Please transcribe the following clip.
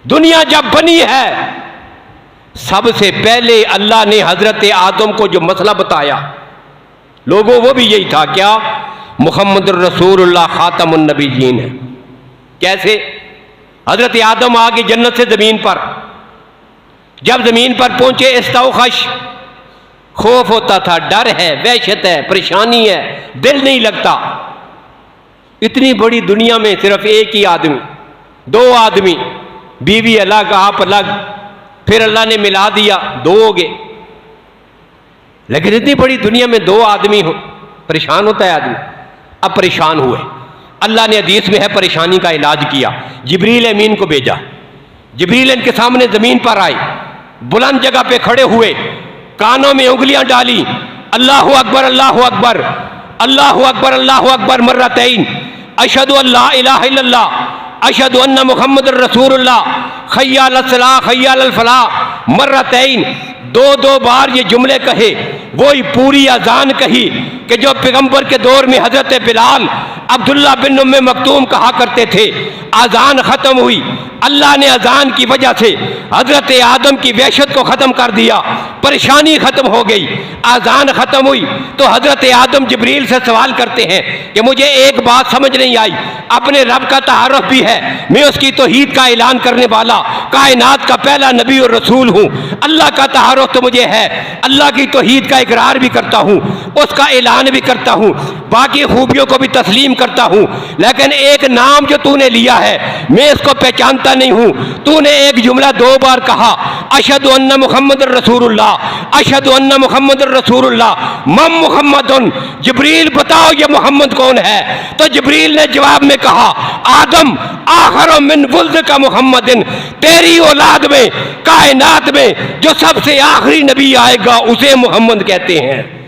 दुनिया जब बनी है सबसे पहले अल्लाह ने हजरत आदम को जो मसला बताया लोगों, वो भी यही था, क्या? मुहम्मद रसूलुल्लाह खातमुन नबीयीन है। कैसे? हजरत आदम आ गए जन्नत से ज़मीन पर, जब ज़मीन पर पहुंचे इस्तौखश, खौफ होता था, डर है, वहशत है, परेशानी है, दिल नहीं लगता। इतनी बड़ी दुनिया में सिर्फ एक ही आदमी, दो आदमी, बीवी अलग आप अलग, फिर अल्लाह ने मिला दिया, दो हो गए। लेकिन इतनी बड़ी दुनिया में दो आदमी हो, परेशान होता है आदमी। अब परेशान हुए, अल्लाह ने हदीस में है परेशानी का इलाज किया, जिब्रील अमीन को भेजा। जिब्रील इनके सामने ज़मीन पर आए, बुलंद जगह पे खड़े हुए, कानों में उंगलियां डाली, अल्लाहु अकबर अल्लाहु अकबर अल्लाहु अकबर अल्लाहु अकबर मर्रतैन, अशहदु अल्ला इलाहा इल्लल्लाह अशहदु अन्ना मुहम्मदुर रसूलुल्लाह, हय्या अलस सलाह हय्या अलल फलाह मर्रतैन। दो दो बार ये जुमले कहे, वही पूरी अजान कही कि जो पैगंबर के दौर में हजरत बिलाल, अब्दुल्ला बिन उम्मे मक्तूम कहा करते थे। अजान ख़त्म हुई, अल्लाह ने अजान की वजह से हजरत आदम की वहशत को ख़त्म कर दिया, परेशानी ख़त्म हो गई। अजान ख़त्म हुई तो हजरत आदम जिब्रील से सवाल करते हैं कि मुझे एक बात समझ नहीं आई, अपने रब का तारुफ भी है, मैं उसकी तौहीद का ऐलान करने वाला, कायनात का पहला नबी और रसूल हूँ, अल्लाह का तारुफ तो मुझे है, अल्लाह की तौहीद का इकरार भी करता हूँ, उसका ऐलान भी करता हूँ, बाकी खूबियों को भी तस्लीम करता हूँ, लेकिन एक नाम जो तूने लिया है मैं इसको पहचानता नहीं हूँ। तूने एक जुमला दो बार कहा, अशहदु अन्ना मुहम्मदुर रसूलुल्लाह अशहदु अन्ना मुहम्मदुर रसूलुल्लाह मम मुहम्मदुन। जिब्रील बताओ ये मोहम्मद कौन है? तो जिब्रील ने जवाब में कहा, आदम आखिर मिन वुल्द का मुहम्मदिन, तेरी औलाद में, कायनात में जो सबसे आखिरी नबी आएगा उसे मोहम्मद कहते हैं।